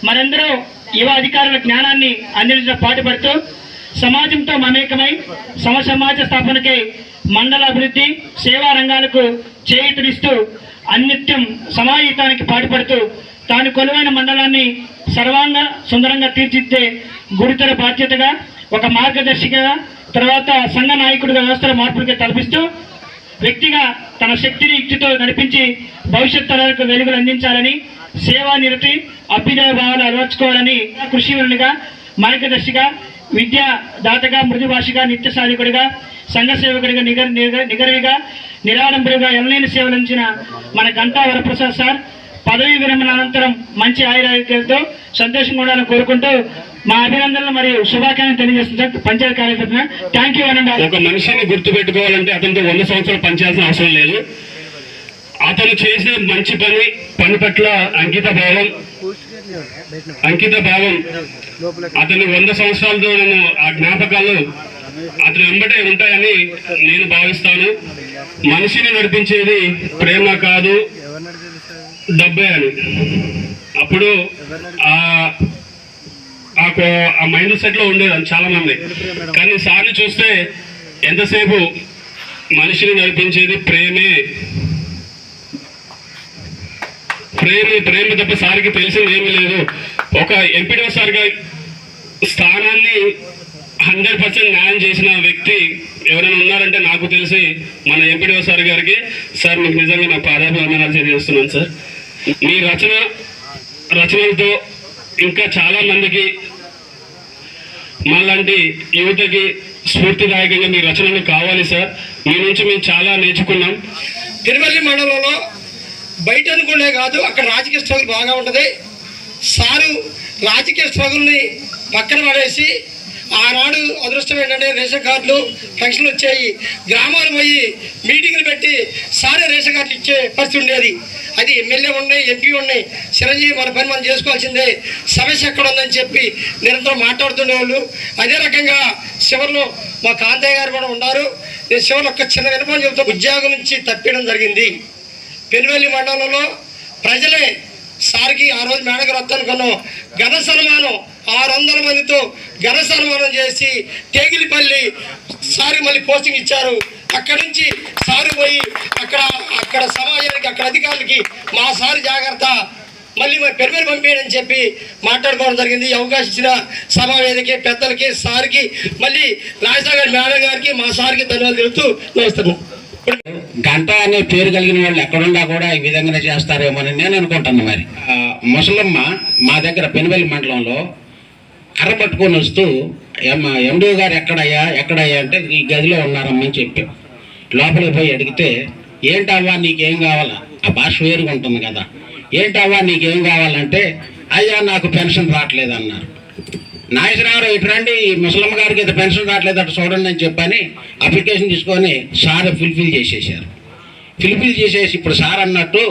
మరెందరో యువ అధికారుల జ్ఞానాన్ని అందించిన పాటుపడుతూ, సమాజంతో మమేకమై సమాజ స్థాపనకై మండల అభివృద్ధి, సేవా రంగాలకు చేయూతనిస్తూ అన్నిత్యం సమాహితానికి పాటుపడుతూ, తాను కొలువైన మండలాన్ని సర్వాంగ సుందరంగా తీర్చిదిద్దే గురుతర బాధ్యతగా, ఒక మార్గదర్శిగా, తర్వాత సంఘ నాయకుడిగా వ్యవస్థల మార్పులకి తలపిస్తూ, వ్యక్తిగా తన శక్తిని యుక్తితో నడిపించి భవిష్యత్ తరాలకు వెలుగులు అందించాలని, సేవా నిరతి, అభ్యుదయ భావాలు అలవర్చుకోవాలని కృషివరునిగా, మార్గదర్శిగా, విద్యాదాతగా, మృదు భాషగా, నిత్య సాధికుడిగా, సంఘ సేవకుడిగా, నిగర్విగా, నిరాడంబరిగా ఎనలేని సేవలంచిన మన గంటా వరప్రసాద్ సార్ పదవీ విరమణ అనంతరం మంచి ఆయురారోగ్యాలతో సంతోషంగా ఉండాలని కోరుకుంటూ మా అభినందనలు మరియు శుభాకాంక్షలు తెలియజేస్తున్నారు పంచాయతీ కార్యకర్తగా. థ్యాంక్ యూ అనండి. ఒక మనిషిని గుర్తుపెట్టుకోవాలంటే అతనితో 100 సంవత్సరాలు పనిచేయాల్సిన అవసరం లేదు. అతను చేసిన మంచి పని పట్ల అంకిత భావం అతను 100 సంవత్సరాలతో ఆ జ్ఞాపకాలు అతను వెంబడే ఉంటాయని నేను భావిస్తాను. మనిషిని నడిపించేది ప్రేమ కాదు, డబ్బే అని. అప్పుడు ఆ మైండ్ సెట్ లో ఉండేది చాలా మంది. కానీ సార్ని చూస్తే ఎంతసేపు మనిషిని నడిపించేది ప్రేమే తప్ప సార్కి తెలిసింది ఏమీ లేదు. ఒక ఎంపీడీ సార్గా స్థానాన్ని 100% న్యాయం చేసిన వ్యక్తి ఎవరైనా ఉన్నారంటే నాకు తెలిసి మన ఎంపీడీ సార్ గారికి. సార్ మీకు నిజంగా నా పాదాభివందనాలు తెలియజేస్తున్నాను సార్. మీ రచనలతో ఇంకా చాలా మందికి, మాలాంటి యువతకి స్ఫూర్తిదాయకంగా మీ రచనలు కావాలి సార్. మీ నుంచి మేము చాలా నేర్చుకున్నాం. తిరువల్లి మండలంలో బయట అనుకునే కాదు, అక్కడ రాజకీయ స్ట్రగుల్ బాగా ఉంటుంది. సారు రాజకీయ స్ట్రగుల్ని పక్కన పడేసి, ఆనాడు అదృష్టం ఏంటంటే రేషన్ కార్డులు పెన్షన్లు వచ్చాయి, గ్రామాలు పోయి మీటింగ్లు పెట్టి సారే రేషన్ కార్డులు ఇచ్చే పరిస్థితి ఉండేది. అది ఎమ్మెల్యే ఉన్నాయి, ఎంపీ ఉన్నాయి, చిరంజీవి మన పని మనం చేసుకోవాల్సిందే, సమస్య ఎక్కడ ఉందని చెప్పి నిరంతరం మాట్లాడుతుండేవాళ్ళు. అదే రకంగా చివరిలో మా కాంతయ్య గారు కూడా ఉన్నారు. నేను చివరిలో ఒక చిన్న వినపం చెబుతూ, ఉద్యోగం నుంచి తప్పించడం జరిగింది. పెనువెల్లి మండలంలో ప్రజలే సార్కి ఆ రోజు మేడకు రత్తనుకున్నాం, ఘన సన్మానం 600 మందితో ఘన సన్మానం చేసి టేగిలిపల్లి సార్ మళ్ళీ పోస్టింగ్ ఇచ్చారు. అక్కడి నుంచి సారు పోయి అక్కడ సమాజానికి, అక్కడ అధికారులకి మా సారు జాగ్రత్త, మళ్ళీ పెరుమేరు పంపేయని చెప్పి మాట్లాడుకోవడం జరిగింది. అవకాశం ఇచ్చిన సమావేదికి, పెద్దలకి, సార్కి, మళ్ళీ రాజశేఖర్ మేడం గారికి, మా సార్కి ధన్యవాదాలు తెలుపుతూ నమస్కారం. గంట అనే పేరు కలిగిన వాళ్ళు ఎక్కడున్నా కూడా ఈ విధంగానే చేస్తారేమోని నేను అనుకుంటున్నాను. మరి ముసలమ్మ మా దగ్గర పెనువెల్లి మండలంలో కర్ర పట్టుకొని వస్తూ ఎండి గారు ఎక్కడయ్యా అంటే ఈ గదిలో ఉన్నారమ్మని చెప్పాం. లోపలికి పోయి అడిగితే ఏంటవ్వా నీకేం కావాలా, ఆ భాష వేరుగా ఉంటుంది కదా, ఏంటవ్వా నీకేం కావాలంటే అయ్యా నాకు పెన్షన్ రావట్లేదు అన్నారు. నాగేశ్వరరావు ఇటు రండి, ఈ ముసలమ్మ గారికి అయితే పెన్షన్ రావట్లేదు అటు చూడండి అని చెప్పని అప్లికేషన్ తీసుకొని సార్ ఫిల్ఫిల్ చేసేసారు. ఫిల్ఫిల్ చేసేసి ఇప్పుడు సార్ అన్నట్టు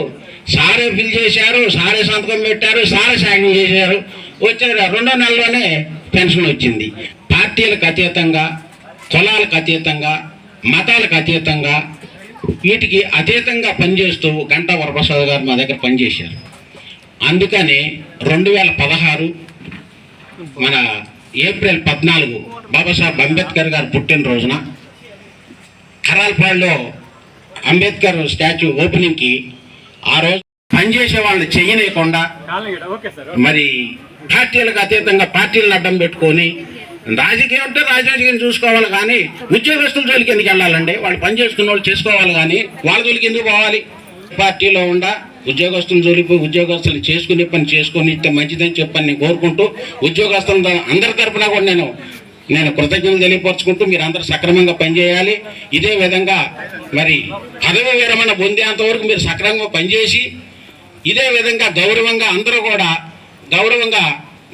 సారే ఫిల్ చేశారు, సారే సంతకం పెట్టారు, సారే సాయం చేశారు, వచ్చారు 2వ నెలలోనే పెన్షన్ వచ్చింది. పార్టీలకు అతీతంగా, కులాలకు అతీతంగా, మతాలకు అతీతంగా, వీటికి అతీతంగా పనిచేస్తూ గంటా వరప్రసాద్ గారు మా దగ్గర పనిచేశారు. అందుకని 2016 మన ఏప్రిల్ 14 బాబాసాహెబ్ అంబేద్కర్ గారు పుట్టినరోజున కరాల్పాడులో అంబేద్కర్ స్టాచ్యూ ఓపెనింగ్కి ఆ రోజు పనిచేసే వాళ్ళని చెయ్యలేకుండా మరి పార్టీలకు అతీతంగా పార్టీలను అడ్డం పెట్టుకొని రాజకీయం అంటే రాజకీయం చూసుకోవాలి కానీ ఉద్యోగస్తుల జోలికి ఎందుకు వెళ్ళాలండి? వాళ్ళు పని చేసుకున్న వాళ్ళు చేసుకోవాలి కానీ వాళ్ళ జోలికి ఎందుకు పోవాలి? పార్టీలో ఉద్యోగస్తుల జోలికి ఉద్యోగస్తులు చేసుకునే పని చేసుకొని ఇస్తే మంచిదని చెప్పని నేను కోరుకుంటూ ఉద్యోగస్తుల అందరి తరఫున కూడా నేను కృతజ్ఞతలు తెలియపరచుకుంటూ మీరు అందరూ సక్రమంగా పనిచేయాలి. ఇదే విధంగా మరి పదవి విరమణ పొందేంత వరకు మీరు సక్రమంగా పనిచేసి ఇదే విధంగా గౌరవంగా అందరూ కూడా గౌరవంగా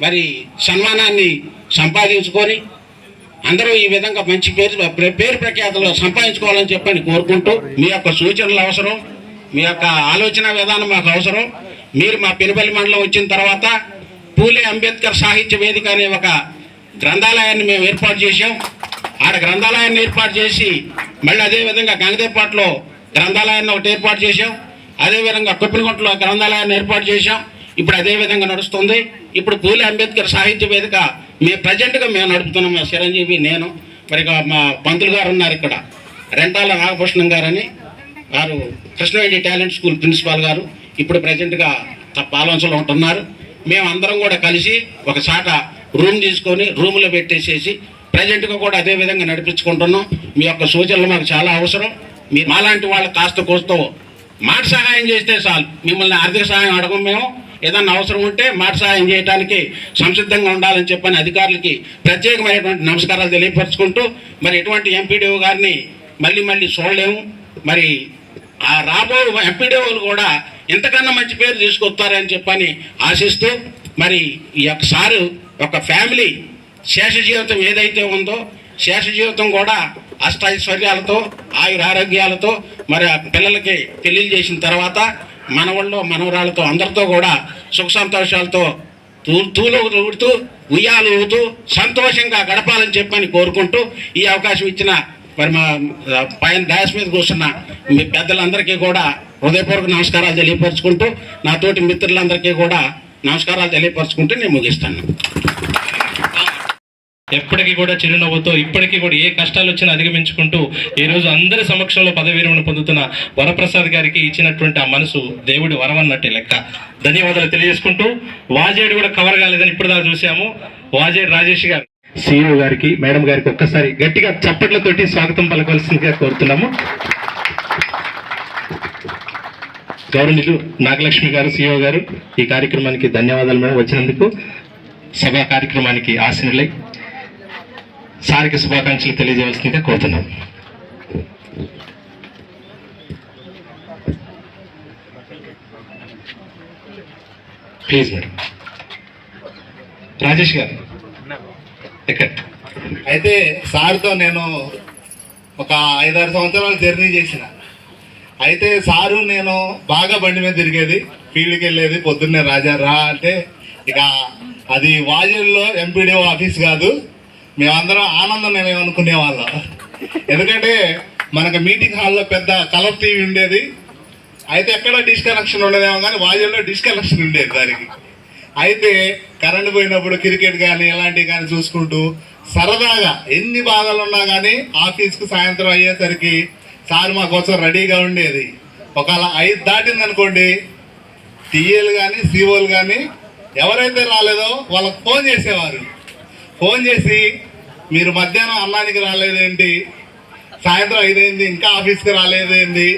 మరి సన్మానాన్ని సంపాదించుకొని అందరూ ఈ విధంగా మంచి పేరు ప్రఖ్యాతలు సంపాదించుకోవాలని చెప్పని కోరుకుంటూ మీ యొక్క సూచనలు అవసరం, మీ యొక్క ఆలోచన విధానం మాకు అవసరం. మీరు మా పెనుపల్లి మండలం వచ్చిన తర్వాత పూలే అంబేద్కర్ సాహిత్య వేదిక అనే ఒక గ్రంథాలయాన్ని మేము ఏర్పాటు చేశాం. ఆడ గ్రంథాలయాన్ని ఏర్పాటు చేసి మళ్ళీ అదేవిధంగా గంగదేపాట్లో గ్రంథాలయాన్ని ఒకటి ఏర్పాటు చేశాం. అదేవిధంగా కొప్పినగుంటలో గ్రంథాలయాన్ని ఏర్పాటు చేశాం. ఇప్పుడు అదేవిధంగా నడుస్తుంది. ఇప్పుడు పూలే అంబేద్కర్ సాహిత్య వేదిక ప్రజెంట్గా మేము నడుపుతున్నాం. మా చిరంజీవి, నేను, మరి మా పంతులు గారు ఉన్నారు ఇక్కడ, రెంటాల నాగభూషణం గారని వారు కృష్ణవేణి టాలెంట్ స్కూల్ ప్రిన్సిపాల్ గారు, ఇప్పుడు ప్రజెంట్గా పాలవంచలో ఉంటున్నారు. మేము అందరం కూడా కలిసి ఒక చాట రూమ్ తీసుకొని రూమ్లో పెట్టేసేసి ప్రజెంట్గా కూడా అదే విధంగా నడిపించుకుంటున్నాం. మీ యొక్క సూచనలు మాకు చాలా అవసరం. మీరు మాలాంటి వాళ్ళకి కాస్త కోస్తో మాట సహాయం చేస్తే చాలు. మిమ్మల్ని ఆర్థిక సహాయం అడగం. మేము ఏదన్నా అవసరం ఉంటే మాట సహాయం చేయడానికి సంసిద్ధంగా ఉండాలని చెప్పని అధికారులకి ప్రత్యేకమైనటువంటి నమస్కారాలు తెలియపరచుకుంటూ మరి ఎటువంటి ఎంపీడీఓ గారిని మళ్ళీ చూడలేము. మరి ఆ రాబో ఎంపీడీఓలు కూడా ఇంతకన్నా మంచి పేరు తీసుకొస్తారని చెప్పని ఆశిస్తూ మరి ఈ యొక్క సారు ఒక ఫ్యామిలీ శేష జీవితం ఏదైతే ఉందో శేష జీవితం కూడా అష్టైశ్వర్యాలతో ఆయురారోగ్యాలతో మరి ఆ పిల్లలకి పెళ్లిళ్ళు చేసిన తర్వాత మనవాళ్ళు మనవరాళ్ళతో అందరితో కూడా సుఖ సంతోషాలతో ఊడుతూ ఉయ్యాలు ఊతూ సంతోషంగా గడపాలని చెప్పని కోరుకుంటూ ఈ అవకాశం ఇచ్చిన మరి మా పైన డాష్ మీద కూర్చున్న మీ పెద్దలందరికీ కూడా హృదయపూర్వక నమస్కారాలు తెలియపరచుకుంటూ నా తోటి మిత్రులందరికీ కూడా నమస్కారాలు తెలియపరచుకుంటూ నేను ముగిస్తాను. ఎప్పటికీ కూడా చిరునవ్వుతో ఇప్పటికీ కూడా ఏ కష్టాలు వచ్చినా అధిగమించుకుంటూ ఈరోజు అందరి సమక్షంలో పదవి విరమణ పొందుతున్న వరప్రసాద్ గారికి ఇచ్చినటువంటి ఆ మనసు దేవుడి వరం అన్నట్టే లెక్క. ధన్యవాదాలు తెలియజేసుకుంటూ వాజేడు కూడా కవర్ కాలేదని ఇప్పుడు దాకా చూసాము. వాజేడు రాజేష్ గారు CEO గారికి మేడం గారికి ఒక్కసారి గట్టిగా చప్పట్లతోటి స్వాగతం పలకవలసిందిగా కోరుతున్నాము. గౌరవనీయులు నాగలక్ష్మి గారు CEO గారు ఈ కార్యక్రమానికి ధన్యవాదాలు మేడం వచ్చినందుకు. సభా కార్యక్రమానికి ఆశీనులై సారికి శుభాకాంక్షలు తెలియజేయవలసిందిగా కోరుతున్నాం. Please madam. రాజేష్ గారు ఇక్కడ అయితే సార్తో నేను ఒక 5-6 సంవత్సరాలు జర్నీ చేసిన. అయితే సారు నేను బాగా బండి మీద తిరిగేది, ఫీల్డ్కి వెళ్ళేది. పొద్దున్నే రాజా రా అంటే ఇక అది వాజేడులో ఎంపీడీఓ ఆఫీస్ కాదు, మేమందరం ఆనందం నేను అనుకునే వాళ్ళం. ఎందుకంటే మనకు మీటింగ్ హాల్లో పెద్ద కలర్ టీవీ ఉండేది. అయితే ఎక్కడ డిస్కనెక్షన్ ఉండదేమో కానీ వాజేడులో డిస్కనెక్షన్ ఉండేది దానికి. అయితే కరెంట్ పోయినప్పుడు క్రికెట్ కానీ ఇలాంటివి కానీ చూసుకుంటూ సరదాగా ఎన్ని బాధలు ఉన్నా కానీ ఆఫీస్కు సాయంత్రం అయ్యేసరికి సార్ మా కోసం రెడీగా ఉండేది. ఒకవేళ 5 దాటిందనుకోండి టీఏలు కానీ సిఓలు కానీ ఎవరైతే రాలేదో వాళ్ళకి ఫోన్ చేసేవారు. ఫోన్ చేసి మీరు మధ్యాహ్నం అన్నానికి రాలేదేంటి, సాయంత్రం 5 అయింది ఇంకా ఆఫీస్కి రాలేదేంటి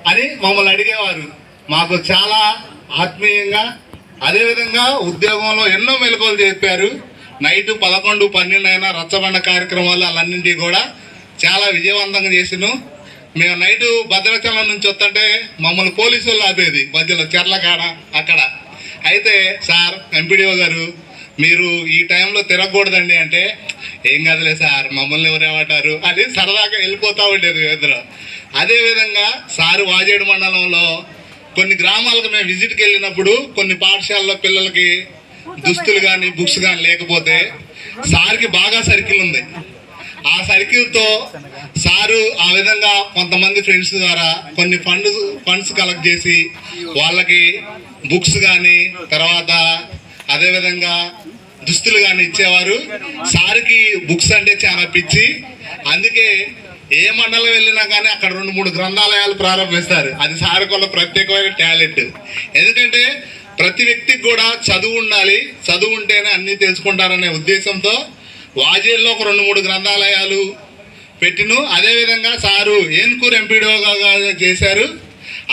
అని మమ్మల్ని అడిగేవారు. మాకు చాలా ఆత్మీయంగా, అదేవిధంగా ఉద్యోగంలో ఎన్నో మెలకువలు చెప్పారు. నైట్ 11, 12 అయినా రచ్చబండ కార్యక్రమాలు అలాన్నింటినీ కూడా చాలా విజయవంతంగా చేసిను. మేము నైటు భద్రాచలం నుంచి వస్తుంటే మమ్మల్ని పోలీసు వాళ్ళు ఆపేది మధ్యలో చెర్లకాడ అక్కడ. అయితే సార్ ఎంపీడీఓ గారు మీరు ఈ టైంలో తిరగకూడదండి అంటే, ఏం కదలే సార్ మమ్మల్ని ఎవరేమంటారు అని సరదాగా వెళ్ళిపోతూ ఉండేది ఎదురు. అదేవిధంగా సారు వాజేడు మండలంలో కొన్ని గ్రామాలకు మేము విజిట్కి వెళ్ళినప్పుడు కొన్ని పాఠశాలలో పిల్లలకి దుస్తులు కానీ బుక్స్ కానీ లేకపోతే సార్కి బాగా సర్కిల్ ఉంది. ఆ సర్కిల్తో సారు ఆ విధంగా కొంతమంది ఫ్రెండ్స్ ద్వారా కొన్ని ఫండ్స్ కలెక్ట్ చేసి వాళ్ళకి బుక్స్ కానీ తర్వాత అదేవిధంగా దుస్తులు కానీ ఇచ్చేవారు. సార్కి బుక్స్ అంటే చాలా పిచ్చి, అందుకే ఏ మండలం వెళ్ళినా కానీ అక్కడ 2-3 గ్రంథాలయాలు ప్రారంభిస్తారు. అది సార్కి వల్ల ప్రత్యేకమైన టాలెంట్. ఎందుకంటే ప్రతి వ్యక్తికి కూడా చదువు ఉండాలి, చదువు ఉంటేనే అన్నీ తెలుసుకుంటారనే ఉద్దేశంతో వాజేల్లో ఒక 2-3 గ్రంథాలయాలు పెట్టిను. అదేవిధంగా సారు ఏన్కూరు ఎంపీడీఓగా చేశారు,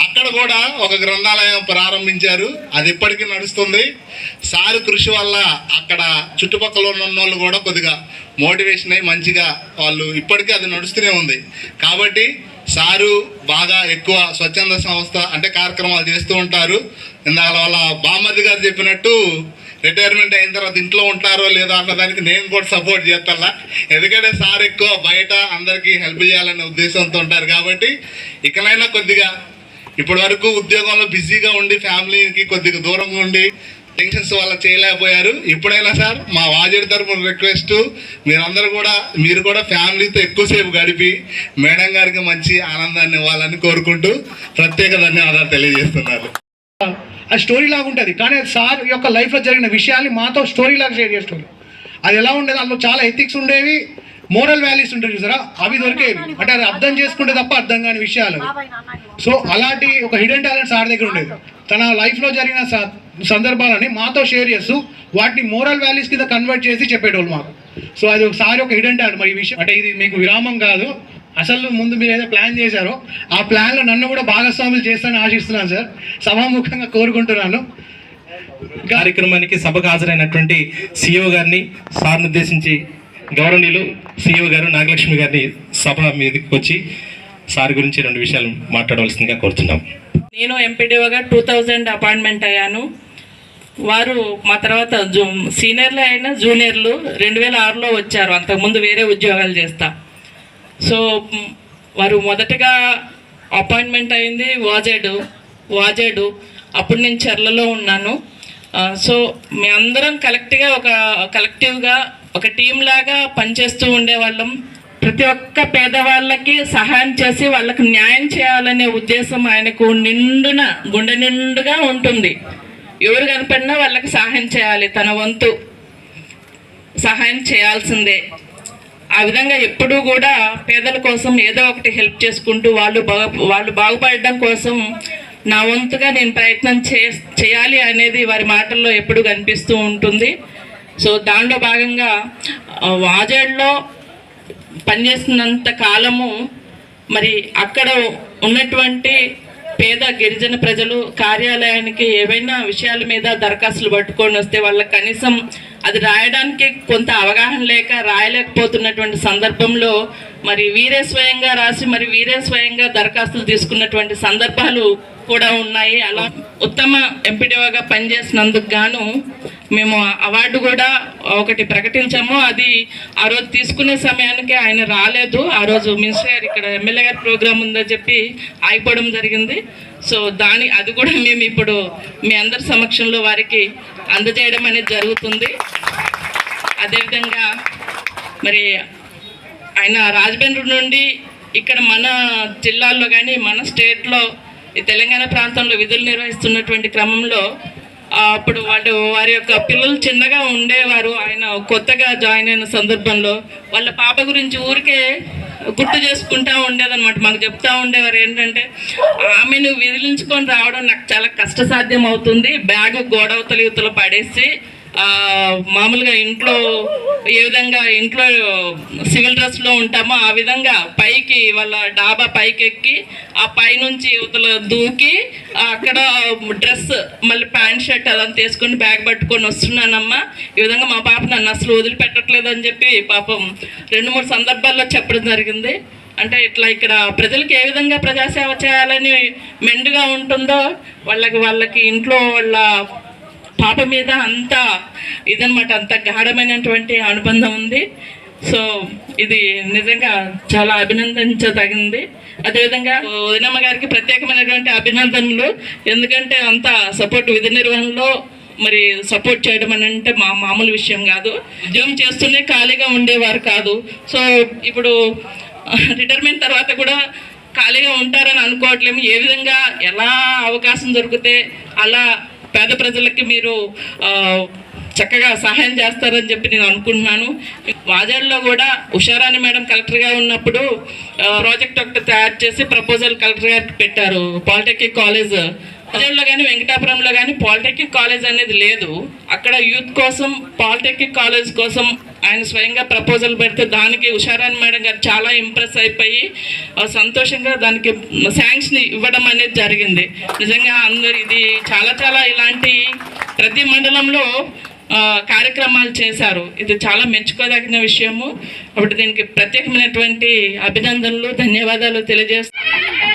అక్కడ కూడా ఒక గ్రంథాలయం ప్రారంభించారు. అది ఇప్పటికీ నడుస్తుంది. సారు కృషి వల్ల అక్కడ చుట్టుపక్కల ఉన్న వాళ్ళు కూడా కొద్దిగా మోటివేషన్ అయ్యి మంచిగా వాళ్ళు ఇప్పటికీ అది నడుస్తూనే ఉంది. కాబట్టి సారు బాగా ఎక్కువ స్వచ్ఛంద సంస్థ అంటే కార్యక్రమాలు చేస్తూ ఉంటారు. ఇందాక వాళ్ళ బామ్మర్ది గారు చెప్పినట్టు రిటైర్మెంట్ అయిన తర్వాత ఇంట్లో ఉంటారో లేదో అన్నదానికి నేను కూడా సపోర్ట్ చేస్తాను. ఎందుకంటే సార్ ఎక్కువ బయట అందరికీ హెల్ప్ చేయాలనే ఉద్దేశంతో ఉంటారు. కాబట్టి ఇకనైనా కొద్దిగా ఇప్పటి వరకు ఉద్యోగంలో బిజీగా ఉండి ఫ్యామిలీకి కొద్దిగా దూరంగా ఉండి టెన్షన్స్ వల్ల చేయలేకపోయారు. ఇప్పుడైనా సార్ మా వాజేడు తరపున రిక్వెస్ట్, మీరు కూడా ఫ్యామిలీతో ఎక్కువసేపు గడిపి మేడం గారికి మంచి ఆనందాన్ని ఇవ్వాలని కోరుకుంటూ ప్రత్యేక ధన్యవాదాలు తెలియజేస్తున్నారు. అది స్టోరీ లాగా ఉంటుంది, కానీ సార్ యొక్క లైఫ్లో జరిగిన విషయాన్ని మాతో స్టోరీ లాగా షేర్ చేస్తారు. అది ఎలా ఉండేది, అందులో చాలా ఎథిక్స్ ఉండేవి, మోరల్ వాల్యూస్ ఉంటాయి చూసారా, అవి దొరికేవి. అంటే అది అర్థం చేసుకుంటే తప్ప అర్థం కాని విషయాలు. సో అలాంటి ఒక హిడెన్ టాలెంట్ సార్ దగ్గర ఉండేది. తన లైఫ్లో జరిగిన సందర్భాలని మాతో షేర్ చేస్తూ వాటిని మోరల్ వాల్యూస్ కింద కన్వర్ట్ చేసి చెప్పేటోళ్ళు మాకు. సో అది ఒకసారి ఒక హిడెన్ టాలెంట్. మరి ఈ విషయం అంటే ఇది మీకు విరామం కాదు, అసలు ముందు మీరు ఏదో ప్లాన్ చేశారో ఆ ప్లాన్లో నన్ను కూడా భాగస్వాములు చేస్తానని ఆశిస్తున్నాను సార్, సభాముఖంగా కోరుకుంటున్నాను. కార్యక్రమానికి సభకు హాజరైనటువంటి సిఇఓ గారిని, సార్ను ఉద్దేశించి గౌరవనీయులు సిఇఓ గారు నాగలక్ష్మి గారిని సభ మీదకి వచ్చి సార్ గురించి 2 విషయాలు మాట్లాడవలసిందిగా కోరుతున్నాం. నేను ఎంపీడీఓగా 2000 అపాయింట్మెంట్ అయ్యాను. వారు మా తర్వాత సీనియర్లు అయినా జూనియర్లు 2006లో వచ్చారు. అంతకుముందు వేరే ఉద్యోగాలు చేస్తా. సో వారు మొదటగా అపాయింట్మెంట్ అయింది వాజేడు. అప్పుడు నేను చెర్లలో ఉన్నాను. సో మీ అందరం కలెక్టివ్గా ఒక టీం లాగా పనిచేస్తూ ఉండేవాళ్ళం. ప్రతి ఒక్క పేదవాళ్ళకి సహాయం చేసి వాళ్ళకు న్యాయం చేయాలనే ఉద్దేశం ఆయనకు గుండె నిండుగా ఉంటుంది. ఎవరు కనపడినా వాళ్ళకి సహాయం చేయాలి, తన వంతు సహాయం చేయాల్సిందే. ఆ విధంగా ఎప్పుడూ కూడా పేదల కోసం ఏదో ఒకటి హెల్ప్ చేసుకుంటూ వాళ్ళు బాగుపడడం కోసం నా వంతుగా నేను ప్రయత్నం చేయాలి అనేది వారి మాటల్లో ఎప్పుడు కనిపిస్తూ ఉంటుంది. సో దానిలో భాగంగా వాజేడులో పనిచేస్తున్నంత కాలము మరి అక్కడ ఉన్నటువంటి పేద గిరిజన ప్రజలు కార్యాలయానికి ఏవైనా విషయాల మీద దరఖాస్తులు పట్టుకొని వస్తే వాళ్ళకి కనీసం అది రాయడానికి కొంత అవగాహన లేక రాయలేకపోతున్నటువంటి సందర్భంలో మరి వీరే స్వయంగా రాసి మరి వీరే స్వయంగా దరఖాస్తులు తీసుకున్నటువంటి సందర్భాలు కూడా ఉన్నాయి. అలా ఉత్తమ ఎంపీడీఓగా పనిచేసినందుకు గాను మేము అవార్డు కూడా ఒకటి ప్రకటించాము. అది ఆ రోజు తీసుకునే సమయానికి ఆయన రాలేదు. ఆ రోజు మినిస్టర్ గారు ఇక్కడ ఎమ్మెల్యే గారి ప్రోగ్రామ్ ఉందని చెప్పి ఆగిపోవడం జరిగింది. సో అది కూడా మేము ఇప్పుడు మీ అందరి సమక్షంలో వారికి అందజేయడం అనేది జరుగుతుంది. అదేవిధంగా మరి ఆయన రాజమండ్రి నుండి ఇక్కడ మన జిల్లాల్లో కానీ మన స్టేట్లో ఈ తెలంగాణ ప్రాంతంలో విధులు నిర్వహిస్తున్నటువంటి క్రమంలో అప్పుడు వారి యొక్క పిల్లలు చిన్నగా ఉండేవారు. ఆయన కొత్తగా జాయిన్ అయిన సందర్భంలో వాళ్ళ పాప గురించి ఊరికే గుర్తు చేసుకుంటూ ఉండేదన్నమాట. మాకు చెప్తా ఉండేవారు ఏంటంటే, ఆమెను విదిలించుకొని రావడం నాకు చాలా కష్టసాధ్యం అవుతుంది, బ్యాగ్ గోడవతల యువతలు పడేసి మామూలుగా ఇంట్లో ఏ విధంగా ఇంట్లో సివిల్ డ్రెస్లో ఉంటామో ఆ విధంగా పైకి వాళ్ళ డాబా పైకి ఎక్కి ఆ పైనుంచి యువతల దూకి అక్కడ డ్రెస్ మళ్ళీ ప్యాంట్ షర్ట్ అదంతా వేసుకొని బ్యాగ్ పట్టుకొని వస్తున్నానమ్మా, ఈ విధంగా మా పాప నన్ను అసలు వదిలిపెట్టట్లేదు అని చెప్పి పాపం 2-3 సందర్భాల్లో చెప్పడం జరిగింది. అంటే ఇట్లా ఇక్కడ ప్రజలకు ఏ విధంగా ప్రజాసేవ చేయాలని మెండుగా ఉంటుందో వాళ్ళకి ఇంట్లో వాళ్ళ పాప మీద అంత ఇదనమాట, అంత గాఢమైనటువంటి అనుబంధం ఉంది. సో ఇది నిజంగా చాలా అభినందించదగింది. అదేవిధంగా వదినమ్మ గారికి ప్రత్యేకమైనటువంటి అభినందనలు. ఎందుకంటే అంత సపోర్ట్ విధి నిర్వహణలో మరి సపోర్ట్ చేయడం అని అంటే మామూలు విషయం కాదు. ఉద్యోగం చేస్తూనే ఖాళీగా ఉండేవారు కాదు. సో ఇప్పుడు రిటైర్మెంట్ తర్వాత కూడా ఖాళీగా ఉంటారని అనుకోవట్లేము. ఏ విధంగా ఎలా అవకాశం దొరికితే అలా పేద ప్రజలకి మీరు చక్కగా సహాయం చేస్తారని చెప్పి నేను అనుకుంటున్నాను. వాజేడులో కూడా ఉషారాణి మేడం కలెక్టర్గా ఉన్నప్పుడు ప్రాజెక్ట్ ఒకటి తయారు చేసి ప్రపోజల్ కలెక్టర్ గారికి పెట్టారు. పాలిటెక్నిక్ కాలేజ్ వాజేడులో కానీ వెంకటాపురంలో కానీ పాలిటెక్నిక్ కాలేజ్ అనేది లేదు. అక్కడ యూత్ కోసం పాలిటెక్నిక్ కాలేజ్ కోసం ఆయన స్వయంగా ప్రపోజల్ పెడితే దానికి ఉషారాణి మేడం గారు చాలా ఇంప్రెస్ అయిపోయి సంతోషంగా దానికి శాంక్షన్ ఇవ్వడం అనేది జరిగింది. నిజంగా అందరు ఇది చాలా ఇలాంటి ప్రతి మండలంలో కార్యక్రమాలు చేశారు. ఇది చాలా మెచ్చుకోదగిన విషయము. కాబట్టి దీనికి ప్రత్యేకమైనటువంటి అభినందనలు, ధన్యవాదాలు తెలియజేస్తాను.